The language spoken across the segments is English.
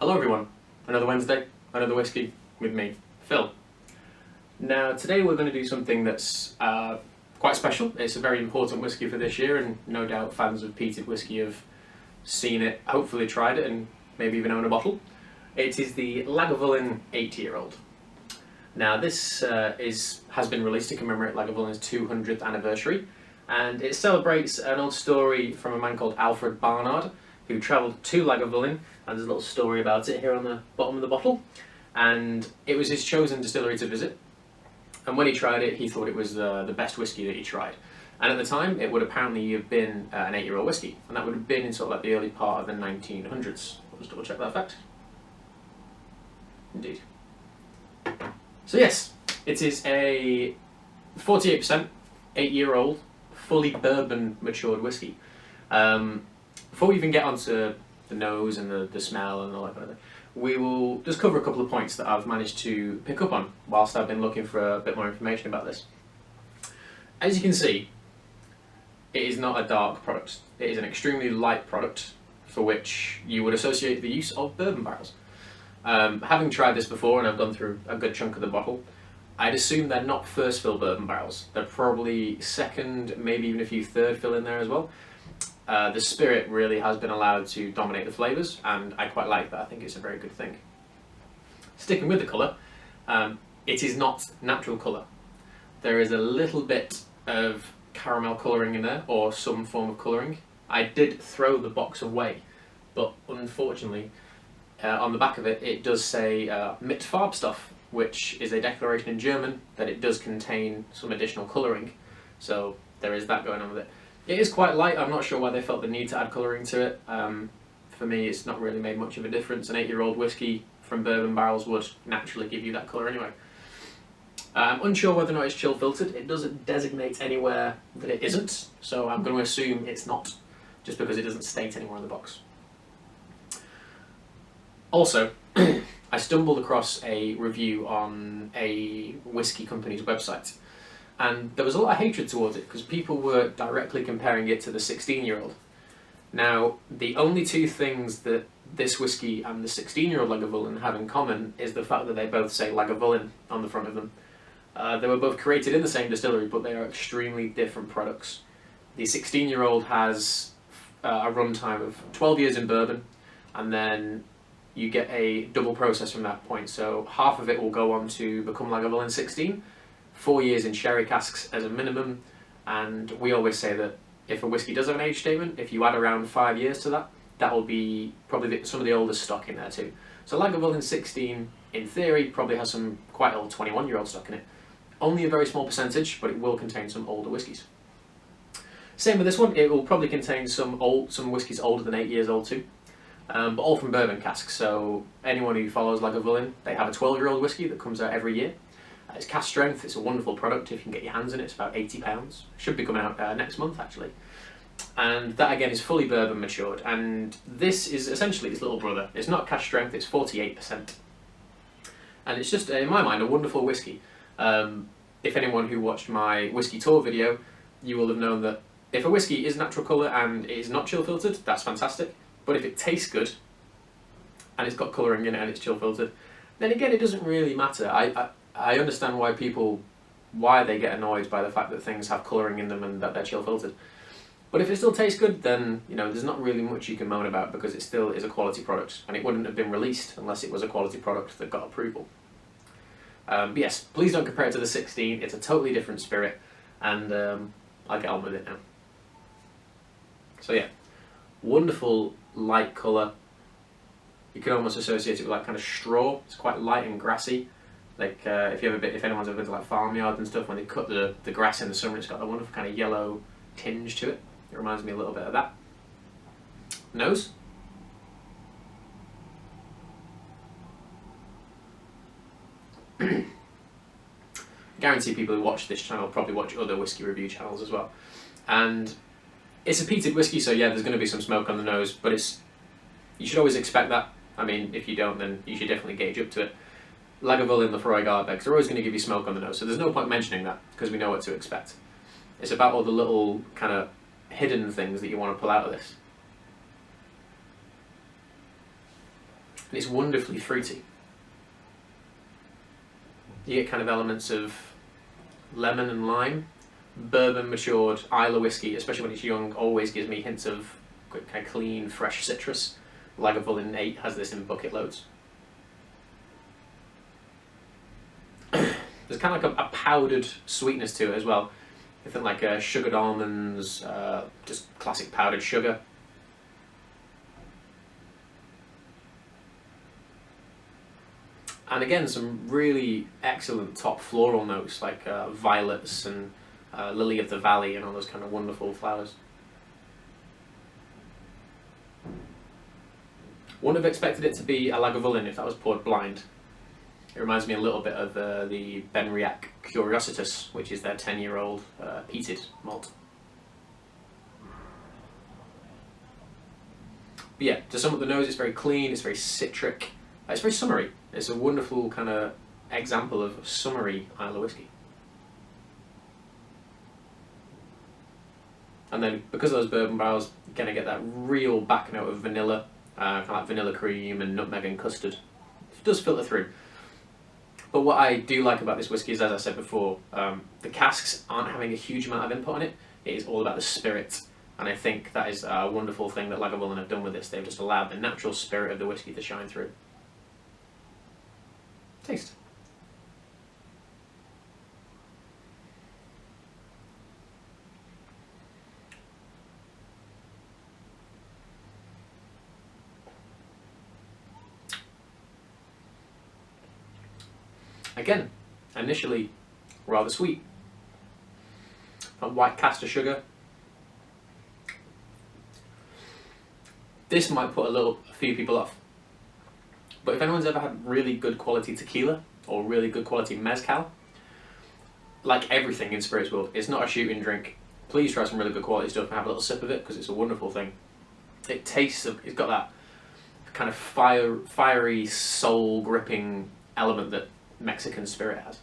Hello everyone, another Wednesday, another whiskey with me, Phil. Now today we're going to do something that's quite special. It's a very important whiskey for this year, and no doubt fans of peated whiskey have seen it, hopefully tried it, and maybe even own a bottle. It is the Lagavulin 80-year-old. Now this has been released to commemorate Lagavulin's 200th anniversary, and it celebrates an old story from a man called Alfred Barnard, who travelled to Lagavulin, and there's a little story about it here on the bottom of the bottle. And it was his chosen distillery to visit, and when he tried it, he thought it was the best whiskey that he tried. And at the time, it would apparently have been an 8-year-old whiskey, and that would have been in sort of like the early part of the 1900s. I'll just double check that fact. Indeed. So yes, it is a 48%, 8-year-old, fully bourbon matured whiskey. Before we even get onto the nose and the smell and all that kind of thing, we will just cover a couple of points that I've managed to pick up on whilst I've been looking for a bit more information about this. As you can see, it is not a dark product. It is an extremely light product for which you would associate the use of bourbon barrels. Having tried this before, and I've gone through a good chunk of the bottle, I'd assume they're not first fill bourbon barrels. They're probably second, maybe even a few third fill in there as well. The spirit really has been allowed to dominate the flavours, and I quite like that. I think it's a very good thing. Sticking with the colour, it is not natural colour. There is a little bit of caramel colouring in there, or some form of colouring. I did throw the box away, but unfortunately, on the back of it, it does say mit Farbstoff, which is a declaration in German that it does contain some additional colouring. So there is that going on with it. It is quite light. I'm not sure why they felt the need to add colouring to it. For me, it's not really made much of a difference. An 8-year-old whiskey from bourbon barrels would naturally give you that colour anyway. I'm unsure whether or not it's chill filtered. It doesn't designate anywhere that it isn't, so I'm going to assume it's not, just because it doesn't state anywhere on the box. Also, I stumbled across a review on a whiskey company's website, and there was a lot of hatred towards it because people were directly comparing it to the 16-year-old. Now, the only two things that this whiskey and the 16-year-old Lagavulin have in common is the fact that they both say Lagavulin on the front of them. They were both created in the same distillery, but they are extremely different products. The 16-year-old has a runtime of 12 years in bourbon, and then you get a double process from that point. So half of it will go on to become Lagavulin 16, 4 years in sherry casks as a minimum, and we always say that if a whiskey does have an age statement, if you add around 5 years to that, that will be probably some of the oldest stock in there too. So Lagavulin 16, in theory, probably has some quite old 21-year-old stock in it. Only a very small percentage, but it will contain some older whiskies. Same with this one, it will probably contain some whiskies older than 8 years old too. But all from bourbon casks, so anyone who follows Lagavulin, they have a 12-year-old whiskey that comes out every year. It's cask strength, it's a wonderful product if you can get your hands in it. It's about £80, should be coming out next month actually. And that again is fully bourbon matured, and this is essentially its little brother. It's not cask strength, it's 48%. And it's just, in my mind, a wonderful whiskey. If anyone who watched my whiskey tour video, you will have known that if a whiskey is natural colour and it is not chill filtered, that's fantastic. But if it tastes good, and it's got colouring in it and it's chill filtered, then again it doesn't really matter. I understand why they get annoyed by the fact that things have colouring in them and that they're chill filtered. But if it still tastes good, then there's not really much you can moan about, because it still is a quality product, and it wouldn't have been released unless it was a quality product that got approval. But yes, please don't compare it to the 16. It's a totally different spirit, and I'll get on with it now. So yeah, wonderful light colour. You can almost associate it with like kind of straw. It's quite light and grassy. Like if anyone's ever been to like farmyards and stuff, when they cut the grass in the summer, it's got a wonderful kind of yellow tinge to it. It reminds me a little bit of that. Nose. Guarantee people who watch this channel probably watch other whiskey review channels as well. And it's a peated whiskey, so yeah, there's going to be some smoke on the nose, but you should always expect that. I mean, if you don't, then you should definitely gauge up to it. Lagavulin, Lafroig, Arbegs, they're always going to give you smoke on the nose, so there's no point mentioning that, because we know what to expect. It's about all the little kind of hidden things that you want to pull out of this. and it's wonderfully fruity. You get kind of elements of lemon and lime. Bourbon matured Islay whiskey, especially when it's young, always gives me hints of kind of clean, fresh citrus. Lagavulin 8 has this in bucket loads. There's kind of like a powdered sweetness to it as well. I think like sugared almonds, just classic powdered sugar. And again, some really excellent top floral notes like violets and lily of the valley and all those kind of wonderful flowers. Wouldn't have expected it to be a Lagavulin if that was poured blind. It reminds me a little bit of the Benriach Curiositas, which is their 10-year-old peated malt. But yeah, to sum up the nose, it's very clean, it's very citric, it's very summery. It's a wonderful kind of example of summery Islay whiskey. And then because of those bourbon barrels, you're going to get that real back note of vanilla, kind of like vanilla cream and nutmeg and custard. It does filter through. But what I do like about this whiskey is, as I said before, the casks aren't having a huge amount of input on it. It is all about the spirit. And I think that is a wonderful thing that Lagavulin have done with this. They've just allowed the natural spirit of the whiskey to shine through. Taste. Again, initially rather sweet. White castor sugar. This might put a few people off. But if anyone's ever had really good quality tequila or really good quality mezcal, like everything in spirits world, it's not a shooting drink. Please try some really good quality stuff and have a little sip of it because it's a wonderful thing. It tastes, it's got that kind of fiery, soul gripping element that Mexican spirit has.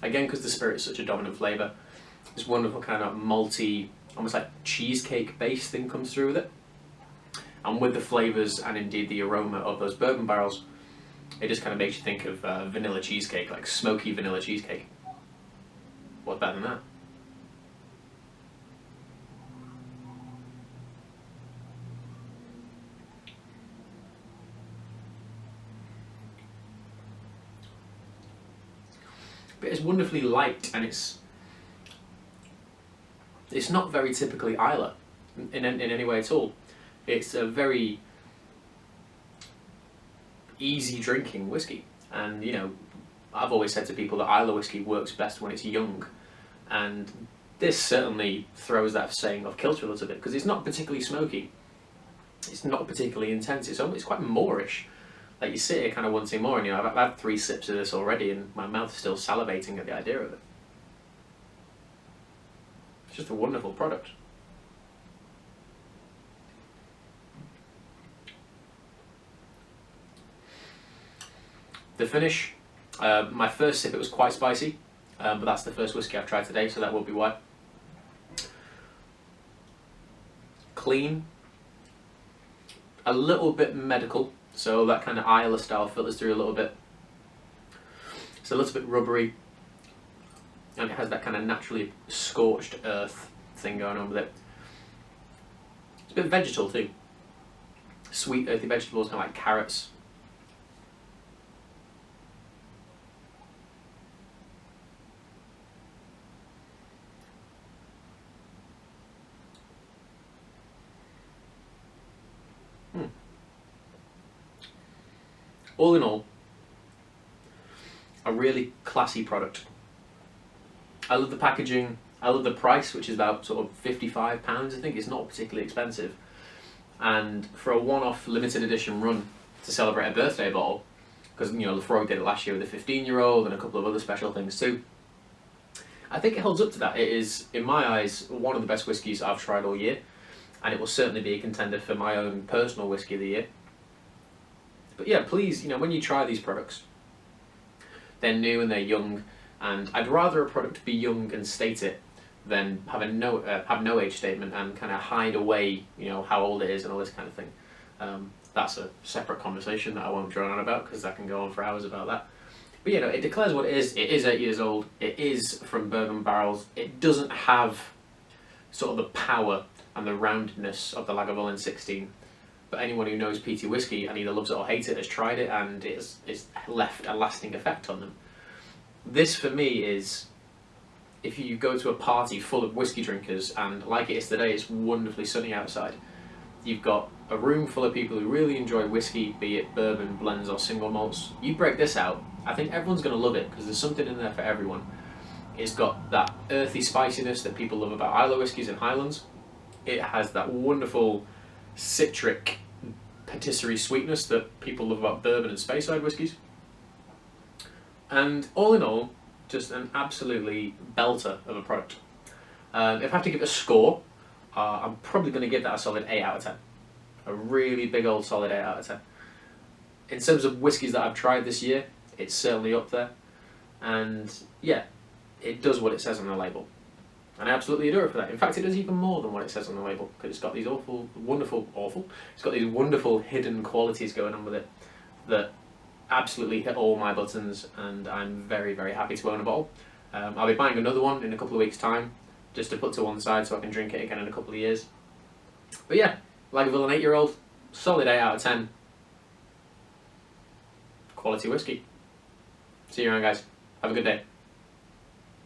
Again, because the spirit is such a dominant flavour, this wonderful kind of malty, almost like cheesecake base thing comes through with it. And with the flavours and indeed the aroma of those bourbon barrels, it just kind of makes you think of vanilla cheesecake, like smoky vanilla cheesecake. What's better than that? But it's wonderfully light, and it's not very typically Islay in any way at all. It's a very easy drinking whiskey, and you know, I've always said to people that Islay whiskey works best when it's young, and this certainly throws that saying off kilter a little bit because it's not particularly smoky, it's not particularly intense. It's quite moreish. Like you sit here kind of wanting more, and you know, I've had 3 sips of this already and my mouth's still salivating at the idea of it. It's just a wonderful product. The finish, my first sip it was quite spicy, but that's the first whiskey I've tried today, so that will be why. Clean, a little bit medical. So that kind of Islay style filters through a little bit. It's a little bit rubbery, and it has that kind of naturally scorched earth thing going on with it. It's a bit vegetal too. Sweet earthy vegetables, kind of like carrots. All in all, a really classy product. I love the packaging, I love the price, which is about sort of £55, I think. It's not particularly expensive. And for a one-off limited edition run to celebrate a birthday bottle, because you know Lefroy did it last year with a 15-year-old and a couple of other special things too, I think it holds up to that. It is, in my eyes, one of the best whiskies I've tried all year, and it will certainly be a contender for my own personal whiskey of the year. But yeah, please, you know, when you try these products, they're new and they're young, And I'd rather a product be young and state it than have no age statement and kind of hide away, how old it is and all this kind of thing. That's a separate conversation that I won't drone on about because I can go on for hours about that. But it declares what it is. It is 8 years old. It is from bourbon barrels. It doesn't have sort of the power and the roundness of the Lagavulin 16. But anyone who knows peaty whiskey and either loves it or hates it has tried it, and it's left a lasting effect on them. This for me is, if you go to a party full of whiskey drinkers, and like it is today, it's wonderfully sunny outside. You've got a room full of people who really enjoy whiskey, be it bourbon, blends or single malts. You break this out, I think everyone's going to love it because there's something in there for everyone. It's got that earthy spiciness that people love about Islay whiskies and Highlands. It has that wonderful citric patisserie sweetness that people love about bourbon and Speyside whiskies. And all in all, just an absolutely belter of a product. If I have to give it a score, I'm probably going to give that a solid 8 out of 10. A really big old solid 8 out of 10. In terms of whiskies that I've tried this year, it's certainly up there. And yeah, it does what it says on the label. And I absolutely adore it for that. In fact, it does even more than what it says on the label, because it's got these it's got these wonderful hidden qualities going on with it that absolutely hit all my buttons, and I'm very, very happy to own a bottle. I'll be buying another one in a couple of weeks' time, just to put to one side so I can drink it again in a couple of years. But yeah, Lagavulin 8-year-old, solid 8 out of 10. Quality whiskey. See you around, guys. Have a good day.